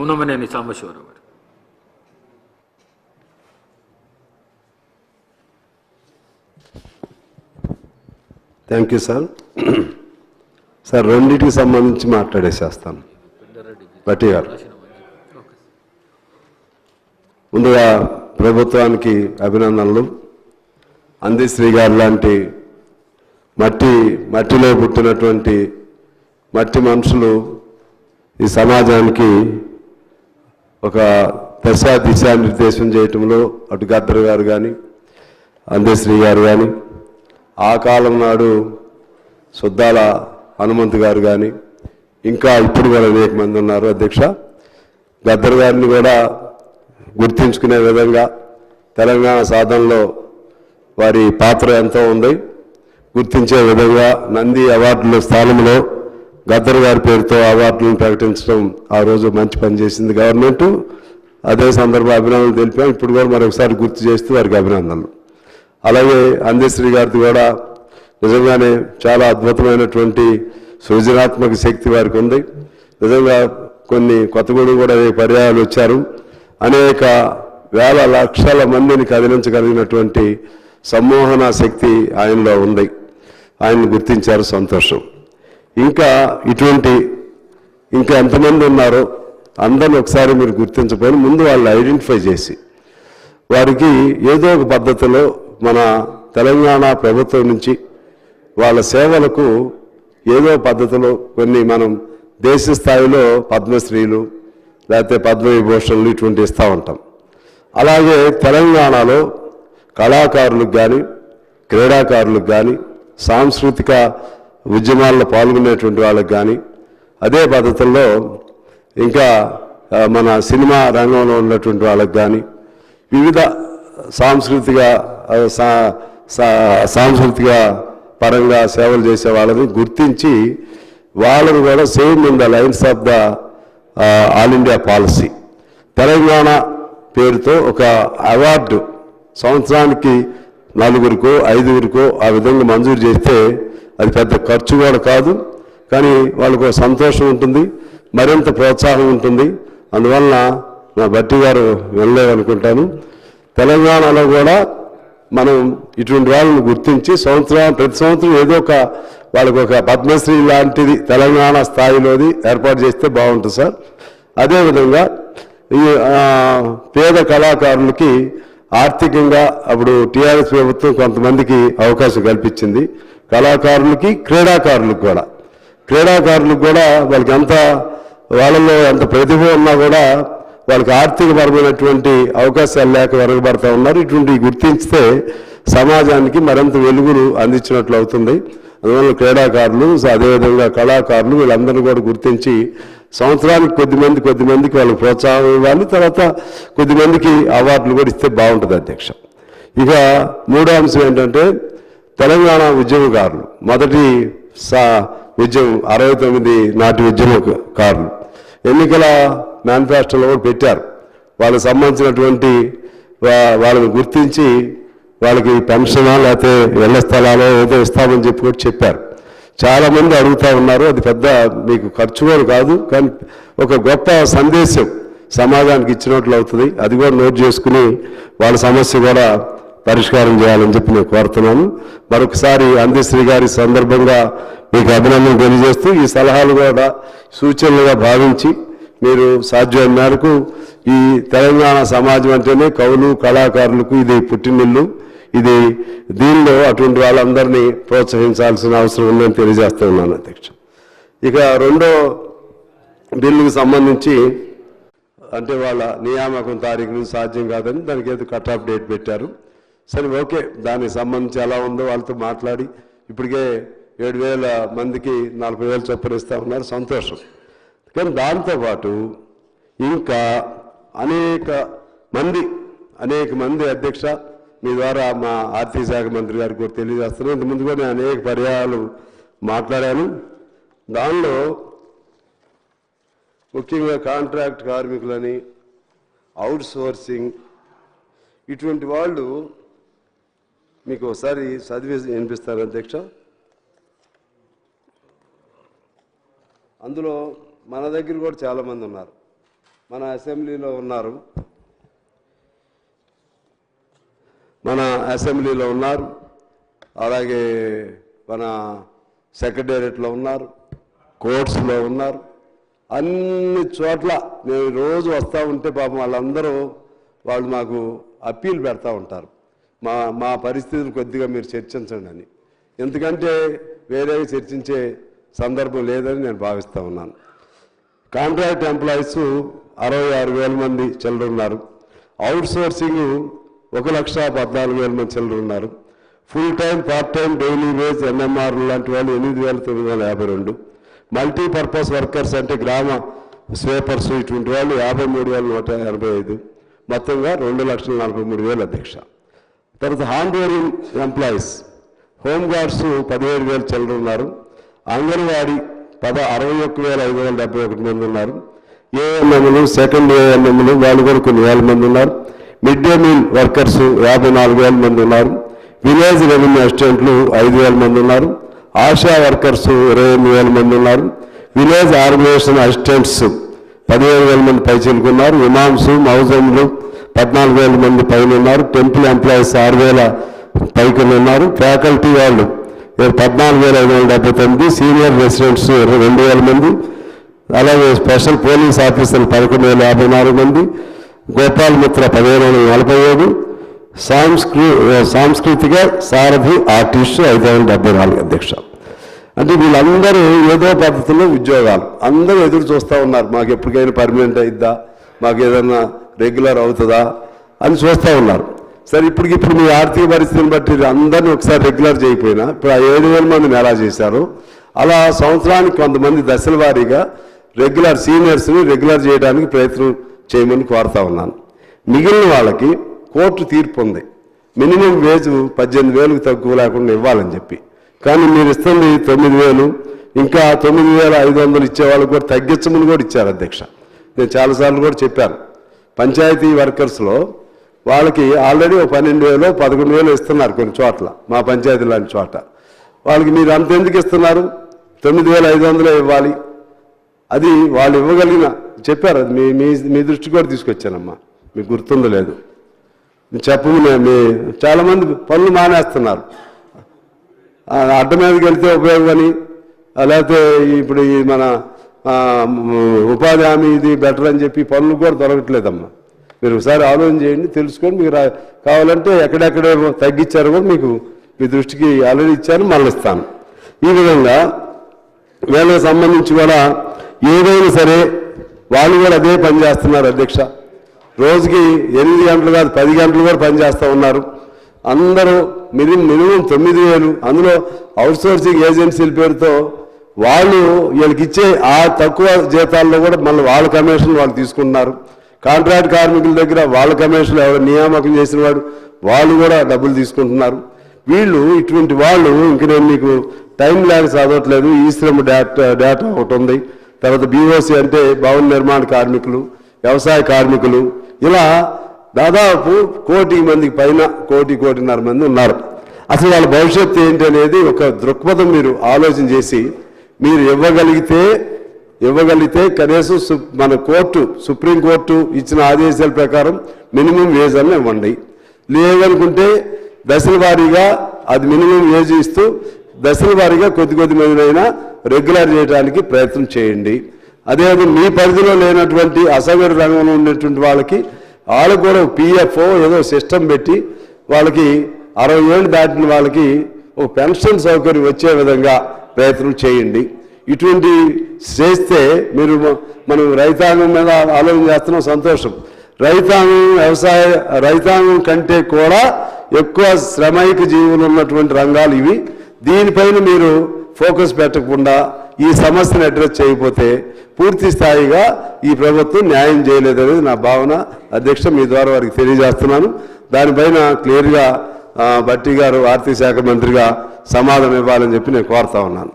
పున్నమనేని సాంబశివరావు గారు. Thank you sir. Sir రెండింటికి సంబంధించి మాట్లాడేసేస్తాను. భట్టి గారు, ముందుగా ప్రభుత్వానికి అభినందనలు. అందశ్రీ గారు లాంటి మట్టిలో పుట్టినటువంటి మట్టి మనుషులు ఈ సమాజానికి ఒక దిశానిర్దేశం చేయటంలో అటు గద్దర్ గారు కానీ అందశ్రీ గారు కానీ, ఆ కాలం నాడు సుద్దాల హనుమంతు గారు కానీ, ఇంకా ఇప్పుడు కూడా అనేక మంది ఉన్నారు. అధ్యక్ష, గద్దర్ గారిని కూడా గుర్తించుకునే విధంగా తెలంగాణ సాధనలో వారి పాత్ర ఎంతో ఉంది. గుర్తించే విధంగా నంది అవార్డుల స్థానంలో గద్దర్ గారి పేరుతో అవార్డులను ప్రకటించడం ఆ రోజు మంచి పని చేసింది గవర్నమెంట్. అదే సందర్భంలో అభినందనలు తెలిపాం. ఇప్పుడు కూడా మరొకసారి గుర్తు చేస్తూ వారికి అభినందనలు. అలాగే అందశ్రీ గారిది కూడా నిజంగానే చాలా అద్భుతమైనటువంటి సృజనాత్మక శక్తి వారికి ఉంది. నిజంగా కొన్ని కొత్తగూడెం కూడా పర్యాయాలు వచ్చారు. అనేక వేల లక్షల మందిని కదిలించగలిగినటువంటి సమ్మోహన శక్తి ఆయనలో ఉంది. ఆయన్ని గుర్తించారు, సంతోషం. ఇంకా ఎంతమంది ఉన్నారో అందరిని ఒకసారి మీరు గుర్తించబోయి ముందు వాళ్ళు ఐడెంటిఫై చేసి వారికి ఏదో ఒక పద్ధతిలో మన తెలంగాణ ప్రభుత్వం నుంచి వాళ్ళ సేవలకు ఏదో పద్ధతిలో కొన్ని మనం దేశ స్థాయిలో పద్మశ్రీలు లేకపోతే పద్మవిభూషణలు ఇటువంటి ఇస్తూ ఉంటాం. అలాగే తెలంగాణలో కళాకారులకు కానీ క్రీడాకారులకు కానీ సాంస్కృతిక ఉద్యమాల్లో పాల్గొనేటువంటి వాళ్ళకి కానీ అదే పద్ధతుల్లో ఇంకా మన సినిమా రంగంలో ఉన్నటువంటి వాళ్ళకి కానీ వివిధ సాంస్కృతిక పరంగా సేవలు చేసే వాళ్ళని గుర్తించి వాళ్ళని కూడా same in the lines of the all India policy Telangana పేరుతో ఒక అవార్డు సంవత్సరానికి 4 5 ఆ విధంగా మంజూరు చేస్తే అది పెద్ద ఖర్చు కూడా కాదు. కానీ వాళ్ళకు సంతోషం ఉంటుంది, మరింత ప్రోత్సాహం ఉంటుంది. అందువలన నా భట్టి గారు వెళ్ళలేదనుకుంటాను. తెలంగాణలో కూడా మనం ఇటువంటి వాళ్ళని గుర్తించి ప్రతి సంవత్సరం ఏదో ఒక వాళ్ళకు ఒక పద్మశ్రీ లాంటిది తెలంగాణ స్థాయిలోది ఏర్పాటు చేస్తే బాగుంటుంది సార్. అదేవిధంగా ఈ పేద కళాకారులకి ఆర్థికంగా అప్పుడు టీఆర్ఎస్ ప్రభుత్వం కొంతమందికి అవకాశం కల్పించింది. కళాకారులకి క్రీడాకారులకు కూడా వాళ్ళకి వాళ్ళలో ఎంత ప్రతిభ ఉన్నా కూడా వాళ్ళకి ఆర్థికపరమైనటువంటి అవకాశాలు లేక వెనకబడతా ఉన్నారు. ఇటువంటి గుర్తించితే సమాజానికి మరింత వెలుగులు అందించినట్లు అవుతుంది. అందువల్ల క్రీడాకారులు అదేవిధంగా కళాకారులు వీళ్ళందరినీ కూడా గుర్తించి సంవత్సరానికి కొద్దిమందికి వాళ్ళకి ప్రోత్సాహం ఇవ్వాలి. తర్వాత కొద్దిమందికి అవార్డులు కూడా ఇస్తే బాగుంటుంది అధ్యక్ష. ఇక మూడో అంశం ఏంటంటే తెలంగాణ ఉద్యమకారులు మొదటి ఉద్యమం 69 నాటి ఉద్యమకారులు ఎన్నికల మేనిఫెస్టోలో కూడా పెట్టారు. వాళ్ళకి సంబంధించినటువంటి వాళ్ళని గుర్తించి వాళ్ళకి పెన్షనా లేకపోతే ఇళ్ల స్థలాలు ఏదో ఇస్తామని చెప్పి కూడా చెప్పారు. చాలామంది అడుగుతూ ఉన్నారు. అది పెద్ద మీకు ఖర్చు కూడా కాదు, కానీ ఒక గొప్ప సందేశం సమాజానికి ఇచ్చినట్లు అవుతుంది. అది కూడా నోట్ చేసుకుని వాళ్ళ సమస్య కూడా పరిష్కారం చేయాలని చెప్పి నేను కోరుతున్నాను. మరొకసారి అందశ్రీ గారి సందర్భంగా మీకు అభినందన తెలియజేస్తూ ఈ సలహాలు కూడా సూచనలుగా భావించి మీరు సాధ్యమైన మేరకు ఈ తెలంగాణ సమాజం అంటేనే కవులు కళాకారులకు ఇది పుట్టినిల్లు. దీనిలో అటువంటి వాళ్ళందరినీ ప్రోత్సహించాల్సిన అవసరం ఉందని తెలియజేస్తూ ఉన్నాను అధ్యక్ష. ఇక రెండో బిల్లుకు సంబంధించి అంటే వాళ్ళ నియామకం తారీఖు సాధ్యం కాదని దానికి ఏదో కట్ ఆఫ్ డేట్ పెట్టారు. సరే, ఓకే, దానికి సంబంధించి ఎలా ఉందో వాళ్ళతో మాట్లాడి ఇప్పటికే 7,000 మందికి 40,000 చొప్పున ఇస్తూ ఉన్నారు, సంతోషం. కానీ దాంతోపాటు ఇంకా అనేక మంది అధ్యక్ష మీ ద్వారా మా ఆర్థిక శాఖ మంత్రి గారికి కూడా తెలియజేస్తున్నాను. ఇంతకుముందు కూడా నేను అనేక పర్యాయాలు మాట్లాడాను. దానిలో ముఖ్యంగా కాంట్రాక్ట్ కార్మికులని, అవుట్ సోర్సింగ్, ఇటువంటి వాళ్ళు మీకు ఒకసారి చదివి వినిపిస్తారు అధ్యక్ష. అందులో మన దగ్గర కూడా చాలామంది ఉన్నారు. మన అసెంబ్లీలో ఉన్నారు, అలాగే మన సెక్రటేరియట్లో ఉన్నారు, కోర్ట్స్లో ఉన్నారు. అన్ని చోట్ల నేను రోజు వస్తూ ఉంటే పాపం వాళ్ళు మాకు అప్పీల్ పెడతా ఉంటారు, మా పరిస్థితులు కొద్దిగా మీరు చర్చించండి అని. ఎందుకంటే వేరేగా చర్చించే సందర్భం లేదని నేను భావిస్తూ ఉన్నాను. కాంట్రాక్ట్ ఎంప్లాయీస్ 66,000 మంది చిల్లర ఉన్నారు. అవుట్ సోర్సింగ్ 1,14,000 మంది చిల్లర ఉన్నారు. Full time, part time, daily wage, NMR లాంటి వాళ్ళు 8,952. మల్టీపర్పస్ వర్కర్స్ అంటే గ్రామ స్వేపర్స్ ఇటువంటి వాళ్ళు 53,185. మొత్తంగా 2,43,000 అధ్యక్ష. తర్వాత హ్యాండ్ ఓవరింగ్ ఎంప్లాయీస్, హోమ్ గార్డ్స్ 17,000 చిల్లర ఉన్నారు. అంగన్వాడీ 61,571 మంది ఉన్నారు. ఏఎన్ఎంలు, సెకండ్ ఏఎన్ఎంలు వాళ్ళు కూడా కొన్ని వేల మంది ఉన్నారు. మిడ్ డే మీల్ వర్కర్స్ 54,000 మంది ఉన్నారు. విలేజ్ రెవెన్యూ అసిస్టెంట్లు 5,000 మంది ఉన్నారు. ఆశా వర్కర్స్ 28,000 మంది ఉన్నారు. విలేజ్ ఆర్గనైజేషన్ అసిస్టెంట్స్ 17,000 మంది పైచిలుకున్నారు. ఇమామ్స్, మౌజంలు 14,000 మంది పైన ఉన్నారు. టెంపుల్ ఎంప్లాయీస్ 6,000 పైకి ఉన్నారు. ఫ్యాకల్టీ వాళ్ళు 14,579. సీనియర్ రెసిడెంట్స్ 2,000 మంది. అలాగే స్పెషల్ పోలీస్ ఆఫీసర్లు 11,054 మంది. గోపాల్ మిత్ర 15,047. సాంస్కృతిక సారథి ఆర్టిస్టు 574 అధ్యక్ష. అంటే వీళ్ళందరూ ఏదో పద్ధతిలో ఉద్యోగాలు అందరూ ఎదురు చూస్తూ ఉన్నారు. మాకు ఎప్పటికైనా పర్మనెంట్ అయిద్దా, మాకు ఏదన్నా రెగ్యులర్ అవుతుందా అని చూస్తూ ఉన్నారు. సరే, ఇప్పుడు మీ ఆర్థిక పరిస్థితిని బట్టి అందరినీ ఒకసారి రెగ్యులర్ చేయకపోయినా ఇప్పుడు 7,000 మందిని ఎలా చేశారు, అలా సంవత్సరానికి కొంతమంది దశల వారీగా రెగ్యులర్ సీనియర్స్ని రెగ్యులర్ చేయడానికి ప్రయత్నం చేయమని కోరుతా ఉన్నాను. మిగిలిన వాళ్ళకి కోర్టు తీర్పు ఉంది, మినిమం వేజ్ 18,000 తక్కువ లేకుండా ఇవ్వాలని చెప్పి. కానీ మీరు ఇస్తుంది 9,000, ఇంకా 9,500 ఇచ్చే వాళ్ళకి కూడా తగ్గించమని కూడా ఇచ్చారు అధ్యక్ష. నేను చాలాసార్లు కూడా చెప్పాను, పంచాయతీ వర్కర్స్లో వాళ్ళకి ఆల్రెడీ 12,000, 11,000 ఇస్తున్నారు కొన్ని చోట్ల, మా పంచాయతీ లాంటి చోట. వాళ్ళకి మీరు అంత ఎందుకు ఇస్తున్నారు? 9,500 ఇవ్వాలి. అది వాళ్ళు ఇవ్వగలిగిన చెప్పారు, అది మీ దృష్టి కూడా తీసుకొచ్చానమ్మా, మీకు గుర్తుందో లేదు చెప్పు. చాలామంది పనులు మానేస్తున్నారు, అడ్డ మీదకి వెళ్తే ఉపయోగమని, లేకపోతే ఇప్పుడు ఈ మన ఉపాధి హామీ ఇది బెటర్ అని చెప్పి పనులు కూడా దొరకట్లేదమ్మా. మీరు ఒకసారి ఆలోచన చేయండి, తెలుసుకొని మీకు కావాలంటే ఎక్కడెక్కడ తగ్గించారో కూడా మీకు మీ దృష్టికి ఆల్రెడీ ఇచ్చాను, మళ్ళీ ఇస్తాను. ఈ విధంగా వీళ్ళకి సంబంధించి కూడా ఏదైనా సరే వాళ్ళు కూడా అదే పని చేస్తున్నారు అధ్యక్ష. రోజుకి 8 గంటలు కాదు 10 గంటలు కూడా పనిచేస్తూ ఉన్నారు. అందరూ మినిమం 9,000, అందులో అవుట్సోర్సింగ్ ఏజెన్సీల పేరుతో వీళ్ళకి ఇచ్చే ఆ తక్కువ జీతాల్లో కూడా మళ్ళీ వాళ్ళ కమిషన్ వాళ్ళు తీసుకుంటున్నారు. కాంట్రాక్ట్ కార్మికుల దగ్గర వాళ్ళ కమిషన్లు ఎవరు నియామకం చేసిన వాళ్ళు కూడా డబ్బులు తీసుకుంటున్నారు. ఇటువంటి వాళ్ళు ఇంక నేను మీకు టైం లేక చదవట్లేదు. ఈ శ్రమ డేటా ఒకటి ఉంది, తర్వాత బీఓసీ అంటే భవన నిర్మాణ కార్మికులు, వ్యవసాయ కార్మికులు, ఇలా దాదాపు 1,00,00,000 మందికి పైన 1,00,00,000-1,50,000 మంది ఉన్నారు. అసలు వాళ్ళ భవిష్యత్తు ఏంటి అనేది ఒక దృక్పథం మీరు ఆలోచన చేసి మీరు ఇవ్వగలిగితే కనీసం మన సుప్రీంకోర్టు ఇచ్చిన ఆదేశాల ప్రకారం మినిమం వేజ్ అని ఇవ్వండి. లేదనుకుంటే దశల వారీగా అది మినిమం వేజ్ ఇస్తూ దశల వారీగా కొద్ది మందినైనా రెగ్యులర్ చేయడానికి ప్రయత్నం చేయండి. అదేవిధంగా మీ పరిధిలో లేనటువంటి అసంఘటిత రంగంలో ఉన్నటువంటి వాళ్ళకి కూడా పిఎఫ్ఓ ఏదో సిస్టమ్ పెట్టి వాళ్ళకి 60 ఏళ్ళు దాటిన వాళ్ళకి ఒక పెన్షన్ సౌకర్యం వచ్చే విధంగా ప్రయత్నం చేయండి. ఇటువంటి చేస్తే మనం రైతాంగం మీద ఆలోచన చేస్తున్నాం, సంతోషం. రైతాంగం కంటే కూడా ఎక్కువ శ్రమైక జీవులు ఉన్నటువంటి రంగాలు ఇవి. దీనిపైన మీరు ఫోకస్ పెట్టకుండా ఈ సమస్యను అడ్రస్ చేయకపోతే పూర్తి స్థాయిగా ఈ ప్రభుత్వం న్యాయం చేయలేదనేది నా భావన అధ్యక్ష. మీ ద్వారా వారికి తెలియజేస్తున్నాను. దానిపైన క్లియర్గా భట్టి గారు ఆర్థిక శాఖ మంత్రిగా సమాధానం ఇవ్వాలని చెప్పి నేను కోరుతా ఉన్నాను.